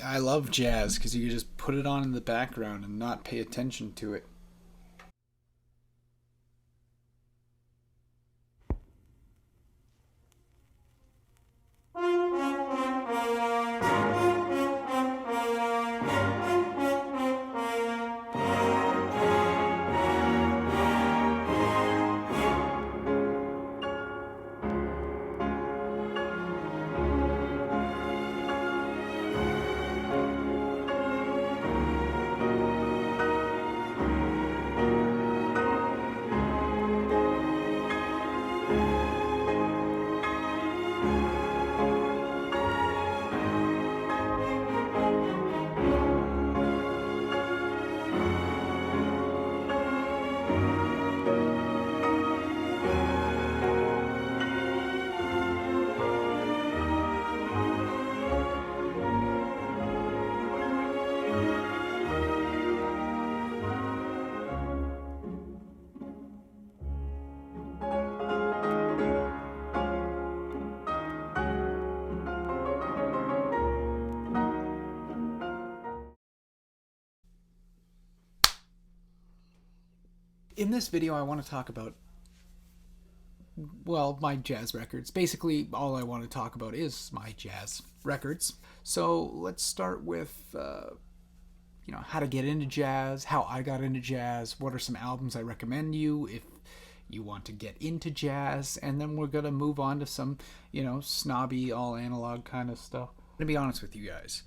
I love jazz because you can just put it on in the background and not pay attention to it. In this video, I want to talk about, well, my jazz records. Basically, all I want to talk about is my jazz records. So let's start with, how to get into jazz, how I got into jazz, what are some albums I recommend you if you want to get into jazz, and then we're going to move on to some, snobby, all analog kind of stuff. To be honest with you guys,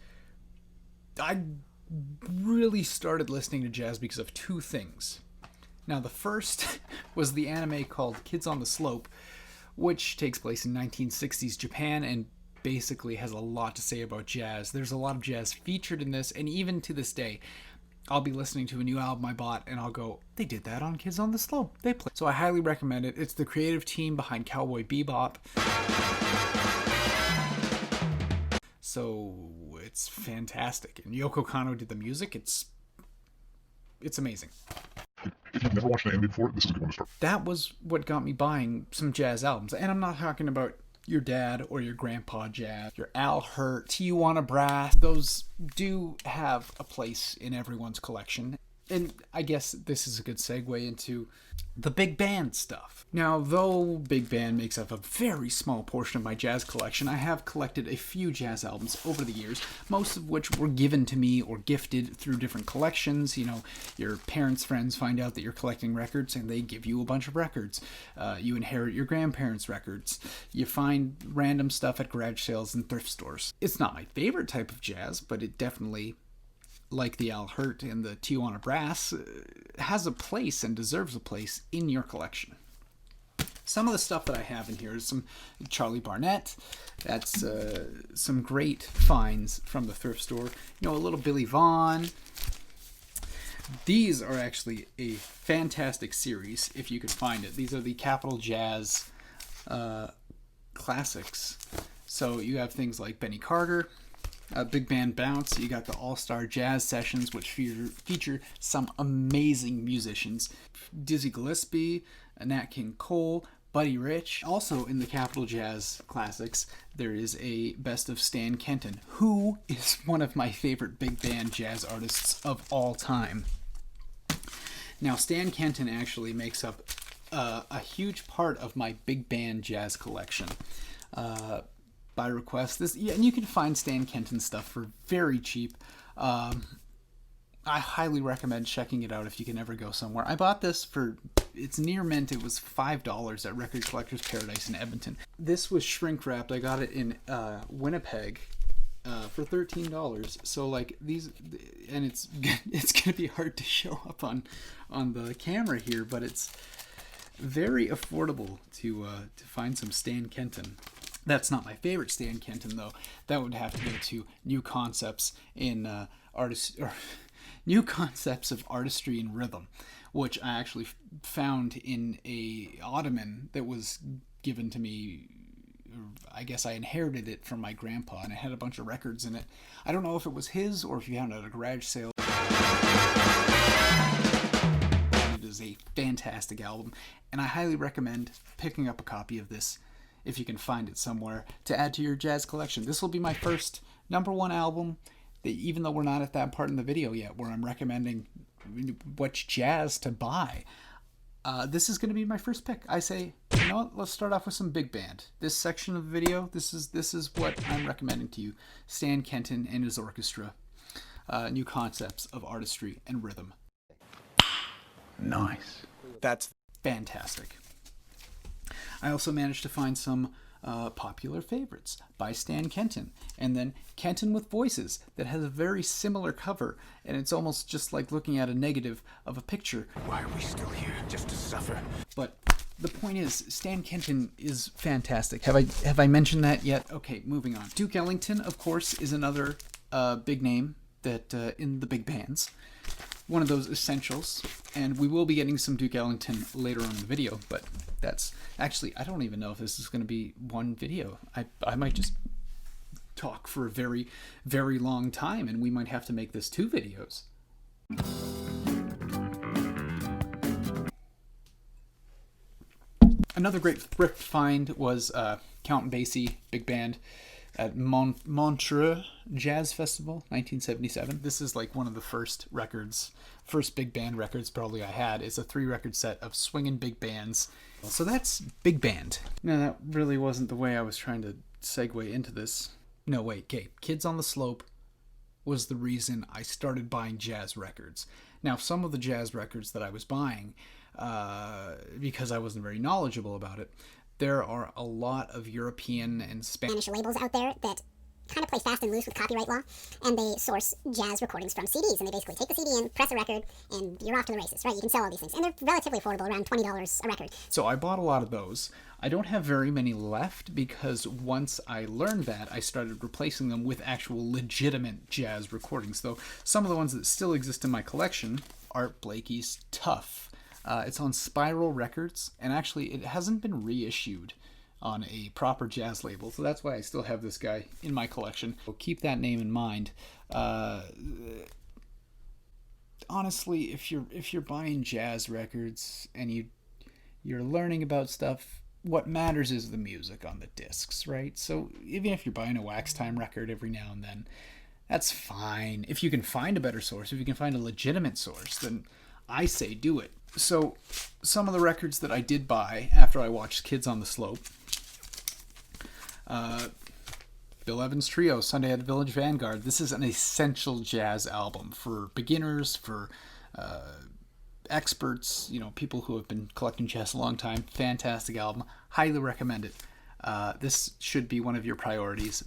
I really started listening to jazz because of two things. Now, the first was the anime called Kids on the Slope, which takes place in 1960s Japan and basically has a lot to say about jazz. There's a lot of jazz featured in this, and even to this day, I'll be listening to a new album I bought, and I'll go, they did that on Kids on the Slope. They play. So I highly recommend it. It's the creative team behind Cowboy Bebop. So it's fantastic. And Yoko Kanno did the music. It's amazing. If you've never watched an anime before, this is a good one to start. That was what got me buying some jazz albums. And I'm not talking about your dad or your grandpa jazz, your Al Hirt, Tijuana Brass. Those do have a place in everyone's collection. And I guess this is a good segue into the big band stuff. Now, though big band makes up a very small portion of my jazz collection, I have collected a few jazz albums over the years, most of which were given to me or gifted through different collections. Your parents' friends find out that you're collecting records and they give you a bunch of records. You inherit your grandparents' records. You find random stuff at garage sales and thrift stores. It's not my favorite type of jazz, but it definitely, like the Al Hirt and the Tijuana Brass, has a place and deserves a place in your collection. Some of the stuff that I have in here is some Charlie Barnett. That's some great finds from the thrift store. A little Billy Vaughn. These are actually a fantastic series, if you could find it. These are the Capitol Jazz classics. So you have things like Benny Carter, Big Band Bounce. You got the All-Star Jazz Sessions, which feature some amazing musicians. Dizzy Gillespie, Nat King Cole, Buddy Rich. Also in the Capitol Jazz Classics, there is a best of Stan Kenton, who is one of my favorite big band jazz artists of all time. Now, Stan Kenton actually makes up a huge part of my big band jazz collection. By request, and you can find Stan Kenton stuff for very cheap. I highly recommend checking it out if you can ever go somewhere. I bought this it's near mint. It was $5 at Record Collector's Paradise in Edmonton. This was shrink wrapped. I got it in Winnipeg for $13. So these, and it's gonna be hard to show up on the camera here, but it's very affordable to find some Stan Kenton. That's not my favorite Stan Kenton, though. That would have to go to New Concepts in New Concepts of Artistry and Rhythm, which I actually found in a ottoman that was given to me. I guess I inherited it from my grandpa, and it had a bunch of records in it. I don't know if it was his or if he found it at a garage sale. It is a fantastic album, and I highly recommend picking up a copy of this if you can find it somewhere to add to your jazz collection. This will be my first #1 album. even though we're not at that part in the video yet where I'm recommending which jazz to buy, this is going to be my first pick. I say, you know what? Let's start off with some big band. This section of the video, this is what I'm recommending to you. Stan Kenton and his orchestra. New concepts of artistry and rhythm. Nice. That's fantastic. I also managed to find some popular favorites by Stan Kenton, and then Kenton with Voices that has a very similar cover, and it's almost just like looking at a negative of a picture. Why are we still here? Just to suffer? But the point is, Stan Kenton is fantastic. Have I mentioned that yet? Okay, moving on. Duke Ellington, of course, is another big name that in the big bands. One of those essentials, and we will be getting some Duke Ellington later on in the video, but that's actually, I don't even know if this is going to be one video. I might just talk for a very, very long time, and we might have to make this 2 videos. Another great thrift find was Count Basie Big Band at Montreux Jazz Festival, 1977. This is like one of the first big band records probably I had. It's a 3-record set of swinging big bands. So that's big band. No, that really wasn't the way I was trying to segue into this. No, wait, okay. Kids on the Slope was the reason I started buying jazz records. Now, some of the jazz records that I was buying, because I wasn't very knowledgeable about it, there are a lot of European and Spanish labels out there that kind of play fast and loose with copyright law, and they source jazz recordings from CDs, and they basically take the CD in, press a record, and you're off to the races, right? You can sell all these things, and they're relatively affordable, around $20 a record. So I bought a lot of those. I don't have very many left because once I learned that, I started replacing them with actual legitimate jazz recordings, though some of the ones that still exist in my collection, Art Blakey's Tough. It's on Spiral Records, and actually it hasn't been reissued on a proper jazz label, so that's why I still have this guy in my collection. So keep that name in mind. Honestly, if you're buying jazz records and you're learning about stuff, what matters is the music on the discs, right? So even if you're buying a Wax Time record every now and then, that's fine. If you can find a better source, if you can find a legitimate source, then I say do it. So some of the records that I did buy after I watched Kids on the Slope, Bill Evans Trio, Sunday at the Village Vanguard. This is an essential jazz album for beginners, for experts, people who have been collecting jazz a long time. Fantastic album. Highly recommend it. This should be one of your priorities.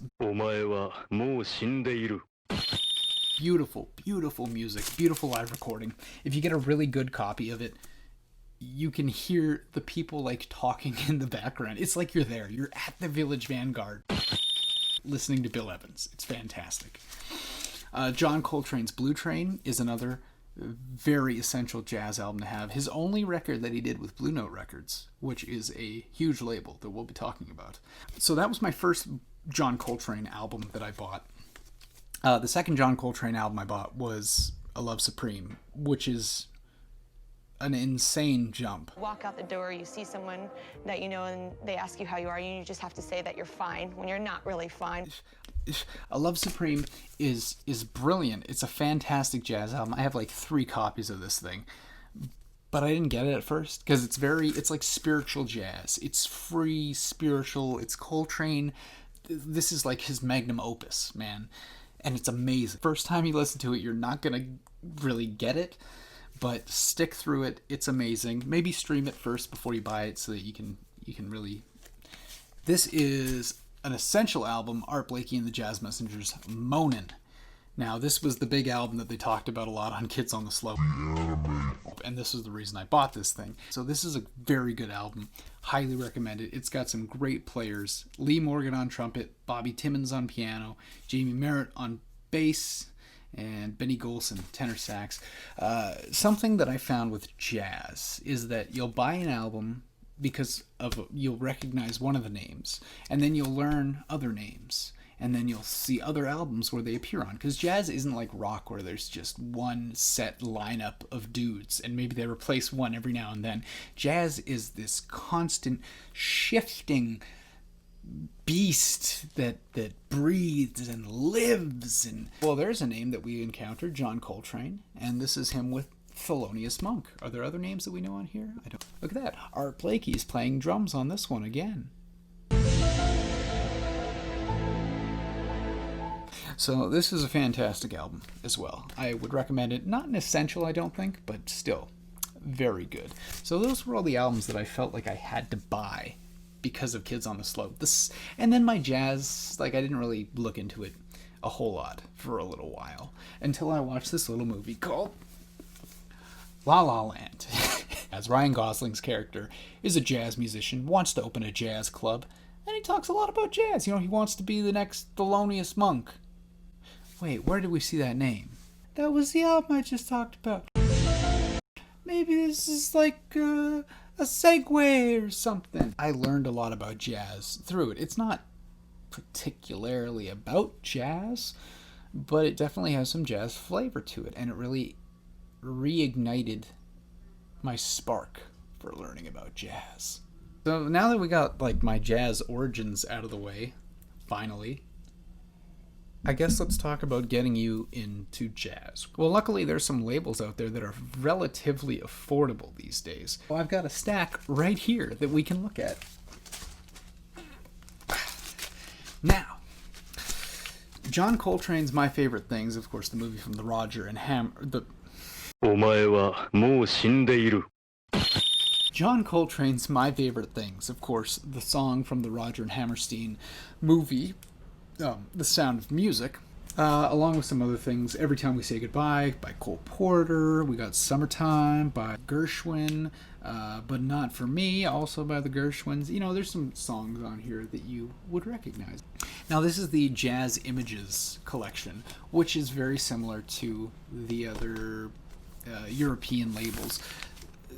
Beautiful, beautiful music, beautiful live recording. If you get a really good copy of it, you can hear the people talking in the background. It's like you're there. You're at the Village Vanguard listening to Bill Evans. It's fantastic. John Coltrane's Blue Train is another very essential jazz album to have. His only record that he did with Blue Note Records, which is a huge label that we'll be talking about. So that was my first John Coltrane album that I bought. The second John Coltrane album I bought was A Love Supreme, which is an insane jump. Walk out the door, you see someone that you know, and they ask you how you are, and you just have to say that you're fine when you're not really fine. A Love Supreme is brilliant. It's a fantastic jazz album. I have 3 copies of this thing, but I didn't get it at first because it's like spiritual jazz. It's free, spiritual. It's Coltrane. This is like his magnum opus, man. And it's amazing. First time you listen to it, you're not going to really get it, but stick through it. It's amazing. Maybe stream it first before you buy it so that you can really... This is an essential album, Art Blakey and the Jazz Messengers, Moanin'. Now, this was the big album that they talked about a lot on Kids on the Slope. And this is the reason I bought this thing. So this is a very good album. Highly recommend it. It's got some great players. Lee Morgan on trumpet, Bobby Timmons on piano, Jamie Merritt on bass, and Benny Golson, tenor sax. Something that I found with jazz is that you'll buy an album because you'll recognize one of the names, and then you'll learn other names. And then you'll see other albums where they appear on. Because jazz isn't like rock where there's just one set lineup of dudes and maybe they replace one every now and then. Jazz is this constant shifting beast that breathes and lives. And well, there's a name that we encountered, John Coltrane, and this is him with Thelonious Monk. Are there other names that we know on here? I don't. Look at that. Art Blakey's playing drums on this one again. So this is a fantastic album as well. I would recommend it. Not an essential, I don't think, but still very good. So those were all the albums that I felt like I had to buy because of Kids on the Slope. This, and then my jazz, like I didn't really look into it a whole lot for a little while until I watched this little movie called La La Land. As Ryan Gosling's character is a jazz musician, wants to open a jazz club, and he talks a lot about jazz. You know, he wants to be the next Thelonious Monk. Wait, where did we see that name? That was the album I just talked about. Maybe this is like a segue or something. I learned a lot about jazz through it. It's not particularly about jazz, but it definitely has some jazz flavor to it, and it really reignited my spark for learning about jazz. So now that we got like my jazz origins out of the way, finally, I guess let's talk about getting you into jazz. Well, luckily there's some labels out there that are relatively affordable these days. Well, I've got a stack right here that we can look at. Now, John Coltrane's My Favorite Things, of course, the movie from the Roger and John Coltrane's My Favorite Things, of course, the song from the Roger and Hammerstein movie, The Sound of Music, along with some other things. Every Time We Say Goodbye by Cole Porter. We got Summertime by Gershwin, But Not For Me, also by the Gershwins. You know, there's some songs on here that you would recognize. Now, this is the Jazz Images collection, which is very similar to the other European labels.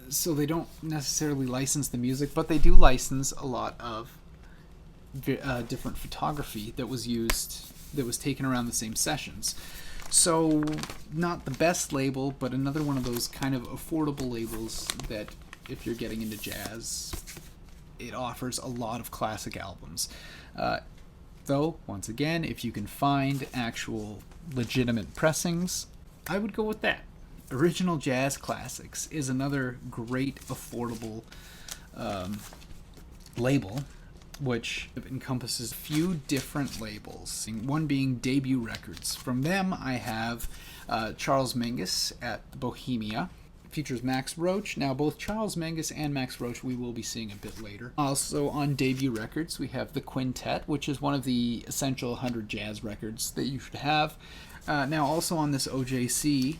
So they don't necessarily license the music, but they do license a lot of different photography that was taken around the same sessions. So not the best label, but another one of those kind of affordable labels that if you're getting into jazz, it offers a lot of classic albums. Though, once again, if you can find actual legitimate pressings, I would go with that. Original Jazz Classics is another great affordable label, which encompasses a few different labels, one being Debut Records. From them, I have Charles Mingus at Bohemia. Features Max Roach. Now, both Charles Mingus and Max Roach we will be seeing a bit later. Also on Debut Records, we have The Quintet, which is one of the essential 100 jazz records that you should have. Now, also on this OJC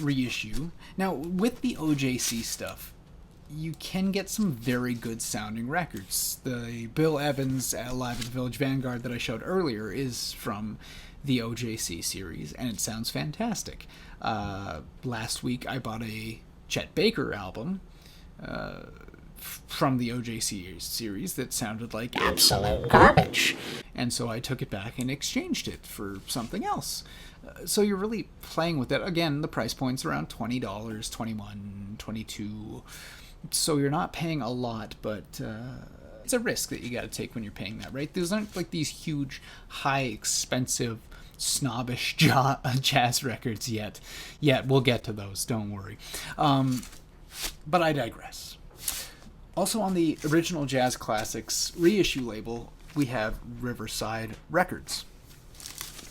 reissue. Now, with the OJC stuff, you can get some very good sounding records. The Bill Evans Live at the Village Vanguard that I showed earlier is from the OJC series, and it sounds fantastic. Last week I bought a Chet Baker album from the OJC series that sounded like absolute garbage, and so I took it back and exchanged it for something else. So you're really playing with that. Again, the price point's around $20, $21, $22. So you're not paying a lot, but it's a risk that you got to take when you're paying that, right? Those aren't like these huge, high, expensive, snobbish jazz records yet. We'll get to those, don't worry. But I digress. Also on the Original Jazz Classics reissue label, we have Riverside Records.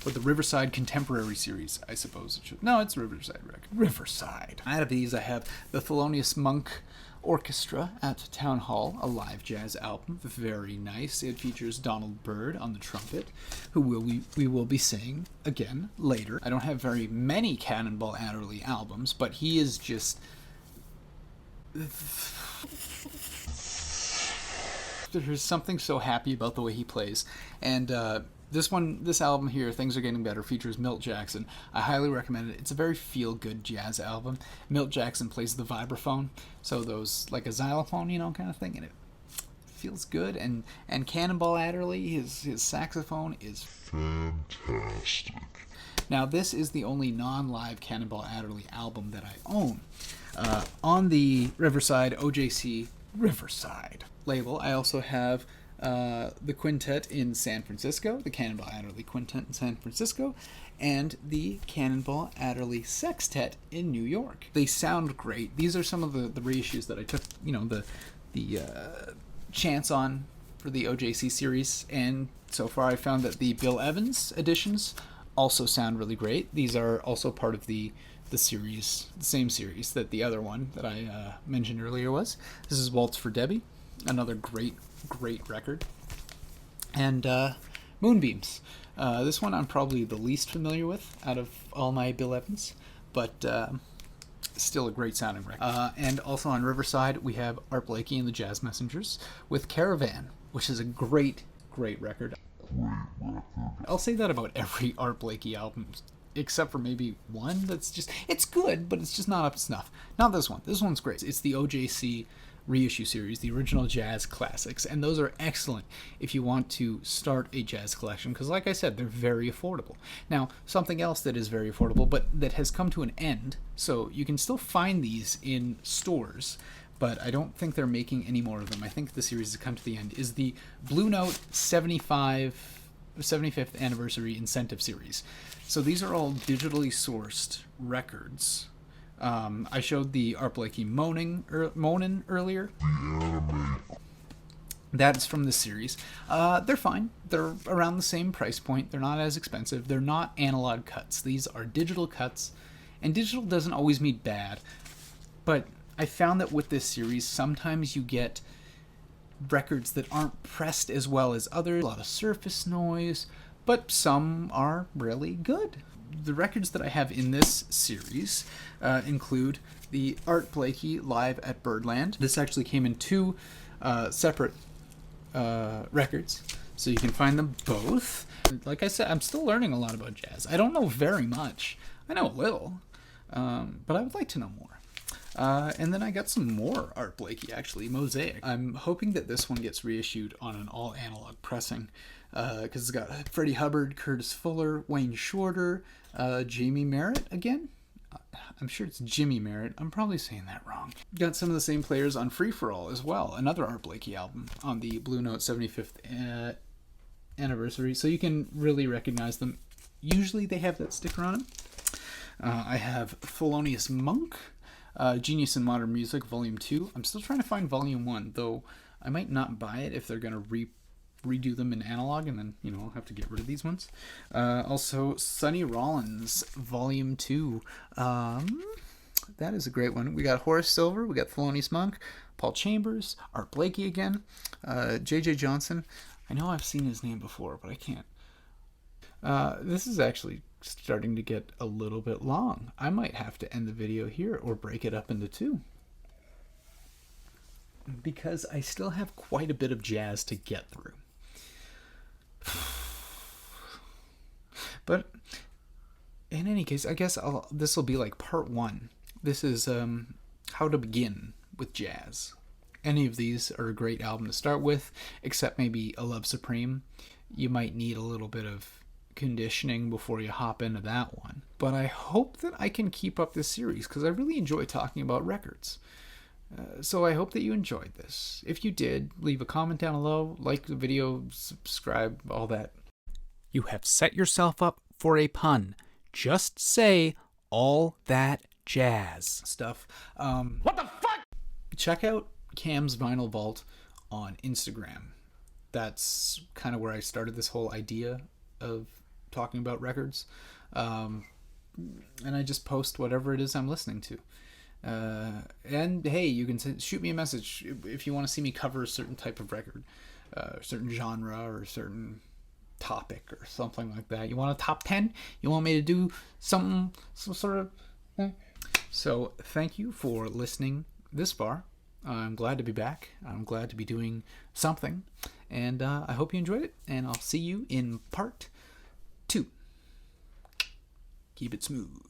Or the Riverside Contemporary Series, I suppose it should. No, it's Riverside Records. Riverside. Out of these, I have the Thelonious Monk Orchestra at Town Hall, a live jazz album. Very nice. It features Donald Byrd on the trumpet, who we will be seeing again later. I don't have very many Cannonball Adderley albums, but he is just... There's something so happy about the way he plays. And this album here, Things Are Getting Better, features Milt Jackson. I highly recommend it. It's a very feel-good jazz album. Milt Jackson plays the vibraphone, so those, like a xylophone, you know, kind of thing, and it feels good. And Cannonball Adderley, his saxophone is fantastic. Now, this is the only non-live Cannonball Adderley album that I own. On the Riverside OJC Riverside label. I also have the Quintet in San Francisco, the Cannonball Adderley Quintet in San Francisco, and the Cannonball Adderley Sextet in New York. They sound great. These are some of the reissues that I took, the chance on for the OJC series, and so far I found that the Bill Evans editions also sound really great. These are also part of the series, the same series that the other one that I mentioned earlier was. This is Waltz for Debbie, another great record. And Moonbeams. This one I'm probably the least familiar with out of all my Bill Evans, but still a great sounding record. And also on Riverside, we have Art Blakey and the Jazz Messengers with Caravan, which is a great record. I'll say that about every Art Blakey album, except for maybe one that's just, it's good, but it's just not up to snuff. Not this one. This one's great. It's the OJC reissue series, the original jazz classics, and those are excellent if you want to start a jazz collection, because like I said, they're very affordable. Now, something else that is very affordable, but that has come to an end, so you can still find these in stores, but I don't think they're making any more of them. I think the series has come to the end, is the Blue Note 75th anniversary incentive series. So these are all digitally sourced records. I showed the Art Blakey Moanin' earlier. That's from this series. They're fine. They're around the same price point. They're not as expensive. They're not analog cuts. These are digital cuts, and digital doesn't always mean bad. But I found that with this series, sometimes you get records that aren't pressed as well as others. A lot of surface noise, but some are really good. The records that I have in this series include the Art Blakey Live at Birdland. This actually came in two separate records, so you can find them both. Like I said, I'm still learning a lot about jazz. I don't know very much. I know a little, but I would like to know more. And then I got some more Art Blakey, actually, Mosaic. I'm hoping that this one gets reissued on an all-analog pressing, because it's got Freddie Hubbard, Curtis Fuller, Wayne Shorter, Jamie Merritt again? I'm sure it's Jimmy Merritt. I'm probably saying that wrong. Got some of the same players on Free For All as well, another Art Blakey album on the Blue Note 75th anniversary, so you can really recognize them. Usually they have that sticker on them. I have Thelonious Monk, Genius in Modern Music, Volume 2. I'm still trying to find Volume 1, though I might not buy it if they're going to redo them in analog, and then, I'll have to get rid of these ones. Also, Sonny Rollins, Volume 2. That is a great one. We got Horace Silver, we got Thelonious Monk, Paul Chambers, Art Blakey again, J.J. Johnson. I know I've seen his name before, but I can't. This is actually starting to get a little bit long. I might have to end the video here or break it up into two, because I still have quite a bit of jazz to get through. But in any case, I guess this will be like part one. This is how to begin with jazz. Any of these are a great album to start with, except maybe A Love Supreme. You might need a little bit of conditioning before you hop into that one. But I hope that I can keep up this series, because I really enjoy talking about records. So I hope that you enjoyed this. If you did, leave a comment down below, like the video, subscribe, all that. You have set yourself up for a pun. Just say all that jazz stuff. What the fuck? Check out CamZ Vinyl Vault on Instagram. That's kind of where I started this whole idea of talking about records. And I just post whatever it is I'm listening to. And hey, you can shoot me a message if you want to see me cover a certain type of record, certain genre or certain topic or something like that. You want a top 10? You want me to do some sort of... So thank you for listening this far. I'm glad to be back. I'm glad to be doing something. And I hope you enjoyed it. And I'll see you in part 2. Keep it smooth.